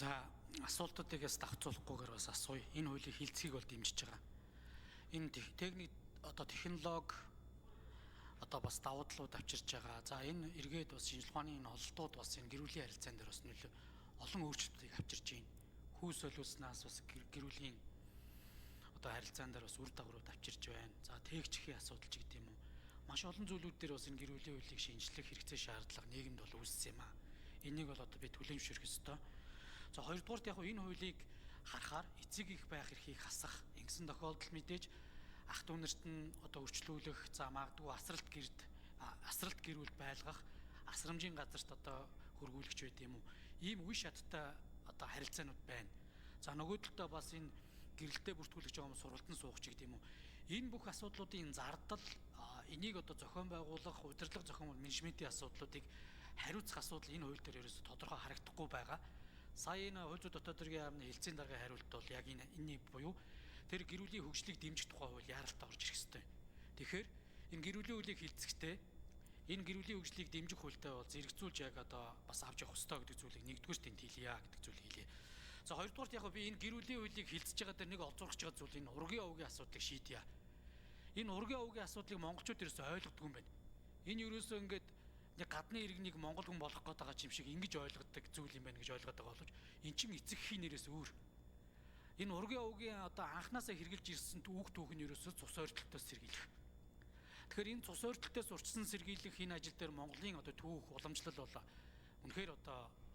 За асуултуудыгээс давцуулахгүйгээр бас асууя. Энэ хуулийг хилцхийг бол дэмжиж байгаа. Энэ техник технологи бас давуу талууд авчирч байгаа. За энэ эргээд бас шинжилгээ ухааны энэ ололтууд бас энэ гэр бүлийн харилцаан дээр бас нөлөө олон өөрчлөлтийг авчирч байна. Хүү солиулснаас бас гэр бүлийн харилцаан дээр бас үр дагаврууд авчирч байна. За тээгчхийн асуудал ч гэдэг юм уу. Маш олон зүйлүүд дээр бас энэ гэр бүлийн хуулийг шинжлэх хэрэгцээ шаардлага нийгэмд бол үүссэн юм аа. Энийг бол би түлээмжшүүлэх ёстой. За хоёрдугаарт яг энэ хуулийг харахаар эцэг их байх эрхийг хасах ингэсэн тохиолдолд мэдээж ах дүү нарт нь өрчлүүлэх, за магадгүй асралт гэр бүл байлгах, асрамжийн газарт хөргүүлэгч байд юм уу. Ийм үе шаттай харилцаанууд байна. За нөгөө талдаа бас энэ гэрэлтэд бүртгүүлэгч байгаа хүмүүс сургалтын суугч гэдэг юм уу. Энэ бүх асуудлуудын зардал энийг зохион байгуулах, удирдлага зохион менежментийн асуудлуудыг хариуцах асуудал энэ хууль дээр ерөөсө тодорхой харагдахгүй байгаа. Сая энэ хууль зүйн дотоод хэргийн яамны хэлцээний даргын хариулт бол яг энэний буюу тэр гэр бүлийн хөгжлийг дэмжих тухай хууль яаралтай орж ирэх ёстой. Тэгэхээр энэ гэр бүлийн хуулийг хилцэхдээ энэ гэр бүлийн хөгжлийг дэмжих хуультай бол зэрэгцүүлж яг бас авч явах ёстой гэдэг зүйлийг нэгдүгээр тэнд хэлье гэдэг зүйл хэлье. За хоёрдугаарт яг би энэ гэр бүлийн хуулийг хилцэж байгаа дээр нэг олзуурч байгаа зүйл энэ ургийн овгийн асуудлыг шийдье. Энэ ургийн овгийн асуудлыг монголчууд ерөөсөй ойлгодгүй юм байна. Энэ ерөөсөй ингээд нэг гадны иргэнийг монгол хүн болгох гээд байгаа юм шиг ингэж ойлгодог зүйл юм байна гэж ойлгоод байгаа боловч эн чинь эцэгхийн нэрээс өөр. Энэ ургийн овгийн анханасаа хэрглэж ирсэн үг түүх нь ерөөсөө цус ойртолтоос сэргийлэх. Тэгэхээр энэ цус ойртолтоос урьдчилан сэргийлэх энэ ажил дээр Монголын түүх уламжлал бол үнэхээр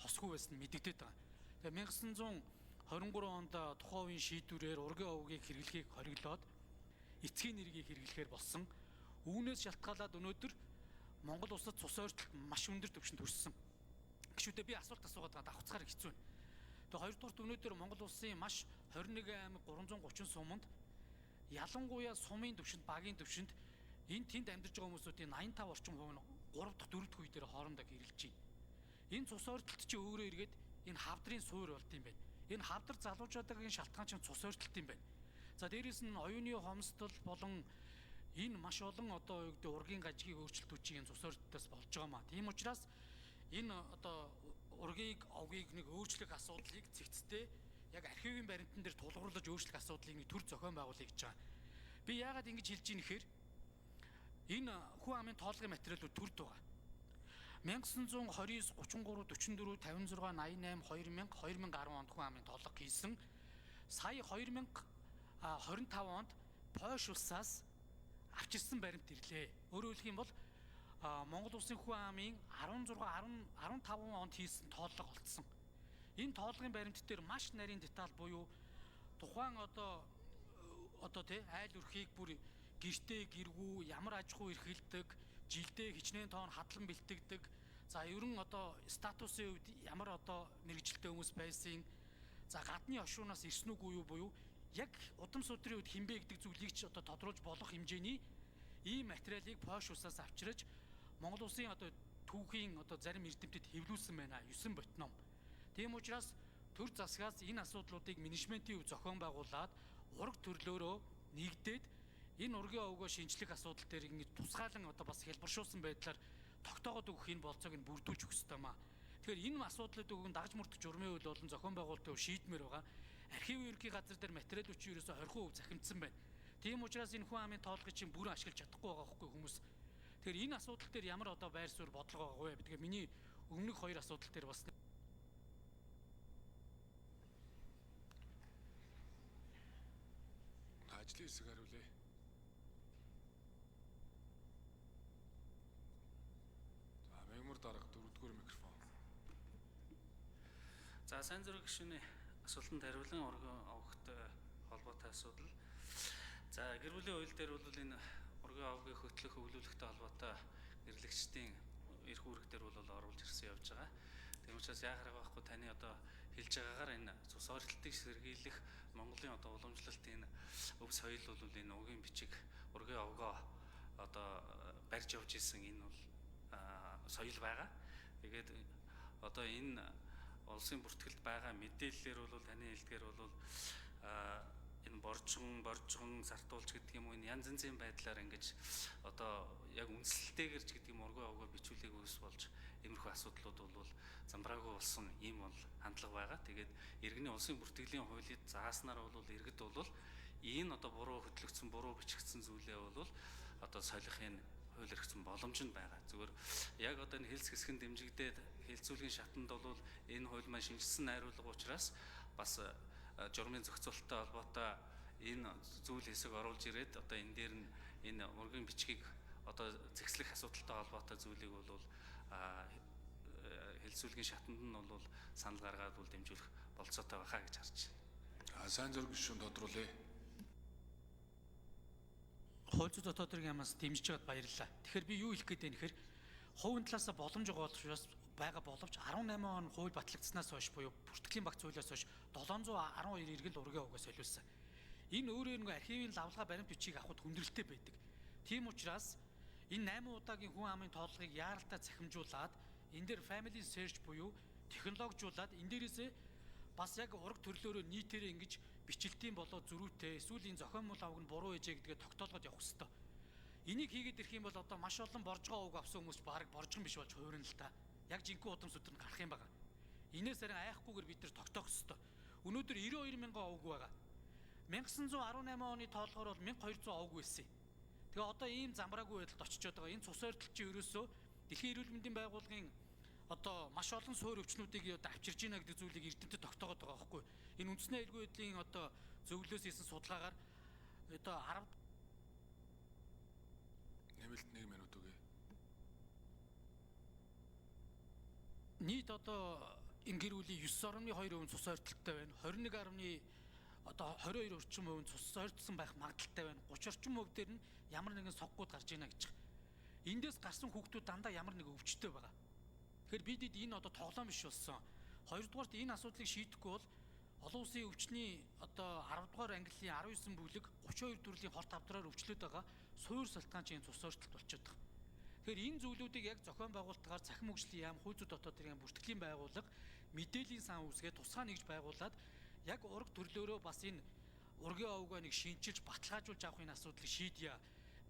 хосгүй байсан нь мэдэгдээд байгаа. Тэгээ 1923 онд тухайн үеийн шийдвэрээр ургийн овгийг хэрэглэхийг хориглоод эцгийн нэрийг хэрэглэхээр болсон. Үүнээс шалтгаалаад өнөөдөр Монгол улсад цус ойртолт маш өндөр түвшинд хүрсэн. Гişүүдээ би асуулт асуугаад байгаа давхцахаар хэцүү байна. Тэгээ хоёрдугаарт өнөөдөр Монгол улсын маш 21 аймаг 330 суманд ялангуяа сумын түвшинд, багийн түвшинд энэ тэнд амьдарч байгаа хүмүүсийн 85 орчим хувь нь 3 дахь 4 дахь үе дээр хоорондоо гэрэлж байна. Энэ цус ойртолт чи өөрөө эргээд энэ хавдрын суур болд юм байна. Энэ хавдар залуучуудын шалтгаан чинь цус ойртолт юм байна. За дээрэс нь оюуны хомсдол болон энэ маш олон ургийн гажгийн өөрчлөлтүүдийг энэ цус ойртолтоос болж байгаа маа. Тийм учраас энэ ургийг овгийг нэг өөрчлөх асуудлыг цэгцтэй яг архивын баримтан дээр тулгуурлаж өөрчлөх асуудлыг нэг төр зохион байгуулъя гэж байгаа. Би яагаад ингэж хэлж ийн гэхээр энэ хүн амын тоолгын материалууд төрд байгаа. 1929, 33, 44, 56, 88, 2000, 2010 онд хүн амын тоолго хийсэн. Сая 2025 онд Польш улсаас авчирсан баримт ирлээ. Өөрөөр хэлэх юм бол Монгол улсын хүн амын 16, 15 онд хийсэн тоолго олдсон. Энэ тоолгын баримт дээр маш нарийн деталь буюу тухайн айл өрхийг бүр гэртээ гэргүү ямар аж ахуй эрхэлдэг, жилдээ хичнээн тоон хадлан бэлтгэдэг. За ерөн статусын үед ямар мэрэгжилтэй хүмүүс байсан. За гадны хошуунаас ирсэн үгүй юу буюу яг удам судрын үед хинбэ гэдэг зүйлийг ч тодруулж болох хэмжээний ийм материалыг Польш улсаас авчирч Монгол улсын түүхийн зарим эрдэмтэд хэвлүүлсэн байна. 9 ботном. Тийм учраас төр засгаас энэ асуудлуудыг менежментийн өв зохион байгуулад ураг төрлөөрөө нэгдээд энэ ургийн овгоо шинжлэх асуудал дээр ингэж тусгаалan бас хэлбэршүүлсэн байдлаар тогтоогод өгөх энэ болцоог нь бүрдүүлж өгөх ёстой маа. Тэгэхээр энэ асуудлыг дагаж мөрдөх журмын үйл болон зохион байгуулалтын шийдмээр байгаа. Архивын ерөнхий газар дээр материалууд чи ерөөсө 20% захимдсан байна. Тийм учраас энэ хүн амын тоолгыг чинь бүрэн ашиглаж чадахгүй байгаа хгүй хүмүүс. Тэгэхээр энэ асуудал дээр ямар байр суурь бодлого байгаа вэ? Тэгэхээр миний өмнөх хоёр асуудал дээр бас ажлын хэсэг хариулъя. За мемор дарга 4-р микрофон. За сайн зүрх гишүүний асуултанд хариулан ургийн овогт холбоотой асуудал. За гэр бүлийн хууль дээр бол энэ ургийн овгийг хөтлөх өвлүүлэхтэй холбоотой гэрлэгчдийн эрх үүрэг дээр бол оруулж ирсэн явж байгаа. Тийм учраас яахаар байхгүй таны хэлж байгаагаар энэ цус ойртолтыг сэргийлэх Монголын уламжлалт энэ өв соёл бол энэ угийн бичиг ургийн овгоо барьж явж исэн энэ бол соёл байгаа. Тэгээд энэ улсын бүртгэлд байгаа мэдээллээр бол таны хэлдгээр бол энэ боржгон сартуулж гэдэг юм уу энэ янз янзын байдлаар ингэж одоо яг үнэлэлтэйгэр ч гэдэг юм ургуу авгаа бичүүлэг үүс болж иймэрхүү асуудлууд бол замбраагүй болсон ийм бол хандлага байгаа. Тэгээд иргэний улсын бүртгэлийн хуулийг зааснаар бол иргэд бол энэ одоо буруу хөтлөгдсөн, буруу бичигдсэн зүйлээ бол одоо солихын хууль эрхцэн боломж нь байгаа. Зүгээр яг одоо энэ хэлц хэсгэн дэмжигдээд хэлцүүлгийн шатанд бол энэ хууль маань шинжилсэн найруулга учраас бас журмын зохицуулалттай холбоотой энэ зүйл хэсэг оруулж ирээд одоо энэ дээр нь энэ ургийн бичгийг одоо зэгслэх асуудалтай холбоотой зүйлийг бол хэлцүүлгийн шатанд нь бол санал гаргаад бол дэмжүүлэх болцоотой байхаа гэж харж байна. Сайн зураг гишүүн тодруулъя. Хууль зүйн дотоодын ямаас дэмжиж байгаад баярлалаа. Тэгэхээр би юу хэлэх гээд байна гэхээр хувийн талаас боломж байгаа боловч 18 он хууль батлагдсанаас хойш буюу бүртгэлийн багц хуулиас хойш 712 иргэн ургийн авгаа солиулсан. Энэ өөрөө нэг архивын лавлгаа баримт бичиг авахд хүндрэлтэй байдаг. Тийм учраас энэ 8 удаагийн хүн амын тооллогыг яаралтай цахимжуулаад энэ дээр family search буюу технологижуулаад энэ дээрээсээ бас яг ураг төрлөөрөө нийтээрээ ингэж бичлэлтийн болоо зөрүүтэй эсвэл энэ зохион мөл аваг нь буруу ээжээ гэдгээ тогтоолгоод явах хэрэгтэй. Энийг хийгээд ирэх юм бол одоо маш олон боржгоо уг авсан хүмүүс баг боржгон биш болж хуурна л та. Яг жинхэнэ удам сүтэр нь гарах юм байна. Инээс харин айхгүйгээр бид нар тогтоох хэрэгтэй. Өнөөдөр 92 мянган овг байгаа. 1918 оны тоолгоор бол 1200 овг байсан. Тэгээ одоо ийм замбраагүй байдалд очиж байгаа. Энэ цус ойртол чи ерөөсөө Дэлхийн эрүүл мэндийн байгууллагын одоо маш олон суур өвчнүүдийг одоо авчирж гинэ гэдэг зүйлийг эрдэнэтэд тогтоогоод байгаа байхгүй. Энэ үндэсний аюулгүй байдлын одоо зөвлөлөөс хийсэн судалгаагаар одоо 10 Нэмэлт 1 минут өгье. нийт одоо энэ гэр бүлийн 9.2% цус ойртолтой байна. 21 одоо 22 орчим хувь цус ойртсон байх магадaltaй байна. 30 орчим хувь дээр нь ямар нэгэн соггууд гарч ийна гэж байна. Эндээс гарсан хүүхдүүд дандаа ямар нэг өвчтөй байгаа. Тэгэхээр бид энэ одоо тоглоом биш болсон. Хоёрдугаарт энэ асуудлыг шийдэхгүй бол олон улсын өвчний одоо 10 дугаар ангиллын 19 бүлэг 32 төрлийн хорт авдраар өвчлөд байгаа суур салтгаан чинь цус ойртолт болчиход байгаа. Тэгэхээр энэ зүйлүүдийг яг зохион байгуулалтаар цахим хөгжлийн яам, хууль зүйн дотоодын яам, бүртгэлийн байгууллага мэдээллийн сан үүсгээд тусгай нэгж байгуулад яг ураг төрлөөрөө бас энэ ургийн овгоо нэг шинчилж баталгаажуулж авах энэ асуудлыг шийдье.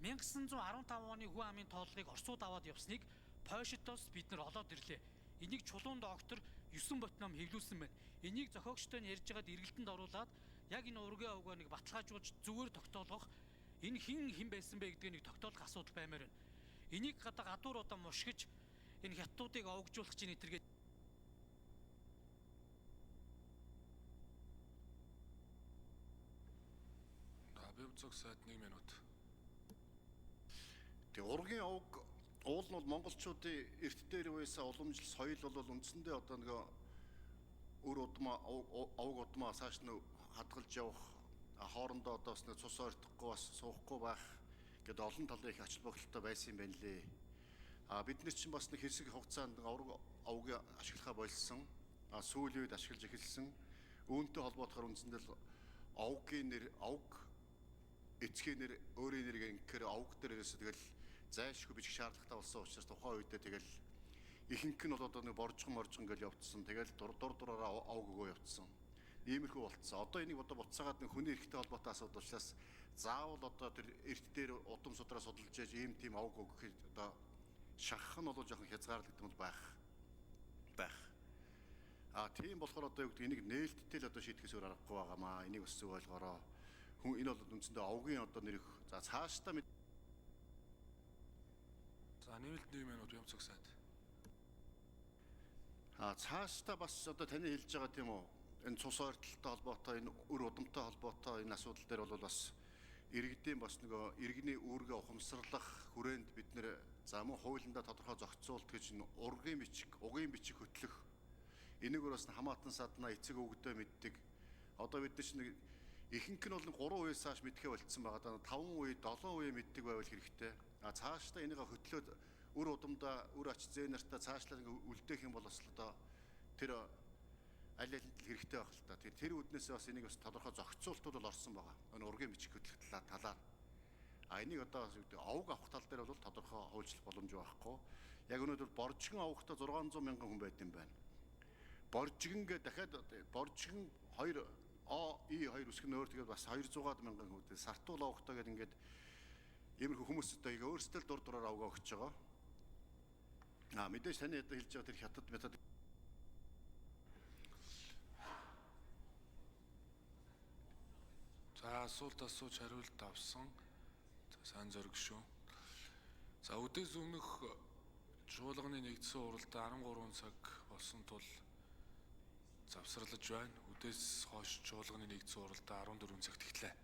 1915 оны хүн амын тооллогыг Оросууд аваад явсныг Польшитоос бид нар олоод ирлээ. Энийг чулуун доктор 9 ботном хэвлүүлсэн байна. Энийг зохиогчтой нь ярьж байгаад эргэлтэнд оруулаад яг энэ ургийн овгоо нэг баталгаажуулж зүгээр тогтоолгох энэ хэн байсан бэ гэдгийг нэг тогтоолох асуудал баймаар байна. Энийг гадуур одоо мушгиж энэ хятадуудыг овгжуулах чинь нэтэргээд Бив цог сайд 1 минут. Тэгээ ургийн овг уул нь бол монголчуудын эрт дээр байсан уламжлал соёл бол үндсэндээ одоо нэг өр удмаа овг удмаа цааш нь хадгалж явах хоорондоо одоо бас нэг цус ойртохгүй бас суухгүй байх гэдэг олон талын их ач холбогдолтой байсан юм байна лээ. Бид нар чинь бас нэг хэсэг хугацаанд овгийг ашиглахаа болсон. Сүүлийн үед ашиглаж эхэлсэн. Үүнтэй холбоотойгоор үндсэндээ овгийн нэр овг эцгийн нэр өөрийн нэр гэнхээр овг дээр ерөөсөө тэгэл зайлшгүй бичих шаардлагатай болсон учраас тухайн үедээ тэгэл ихэнх нь бол одоо нэг боржгон гэж явцсан. Тэгэл дураараа овг өгөө явцсан. Иймэрхүү болцсон. Одоо энийг одоо буцаагаад нэг хүний эрхтэй холбоотой асуудал учраас заавал одоо тэр эрт дээр удам судраа судалж яаж ийм тийм овг өгөх одоо шахах нь бол жоохон хязгаарлагдсан байх. Тийм болохоор одоо юу гэдэг энийг нээлттэй л одоо шийдэхээс өөр аргагүй байгаамаа. Энийг бас зөв ойлгоорой. Хүн энэ бол үндсэндээ овгийн одоо нэрх за цаашдаа За нэмэлт 1 минут Бив цог сайд. Цаашдаа бас одоо таны хэлж байгаа тийм үү? Энэ цус ойртолтой холбоотой, энэ өр удамтай холбоотой энэ асуудал дээр бол бас иргэдийн бас нөгөө иргэний үүргээ ухамсарлах хүрээнд бид нэр за мөн хуулиндаа тодорхой зохицуулт гэж угийн бичиг хөтлөх энэгээр бас хамаатан садна эцэг өвгдөө мэддэг. Одоо бид нар чинь ихэнх нь бол 3% цааш мэдхээ болцсон байгаа. 5%, 7% мэддэг байвал хэрэгтэй. Цаашдаа энийг хөтлөөд өр удамдаа өр ач зээ нартаа цаашлаа үлдээх юм бол бас одоо тэр аль хэрэгтэй байх л та. Тэр үднээс бас энийг бас тодорхой зохицуултууд бол орсон байгаа. Энэ ургийн бичиг хөтлөх талаар. Энийг одоо овг авах тал дээр бол тодорхой хуульчлах боломж байхгүй. Яг өнөөдөр боржгон авахдаа 600 мянган хүн байт юм байна. Боржгон дахиад боржгон 2 ОИ2 үсгэн өөр тэгээд бас 200 мянган хүүтэй сартуул авахтаа гэдэг ингээд иймэрхүү хүмүүс одоо яг өөрсдөө л дур дураар авгаа өгч байгаа. Мэдээж таны одоо хэлж байгаа тэр хятад метод За асуулт асууж хариулт авсан. Сайн зориг шүү. За үдээс өмнөх чуулганы нэгдсэн уралдаа 13 цаг болсон тул завсарлаж байна. Үдээс хойш чуулганы нэгдсэн уралдаа 14 цагт эхлэв.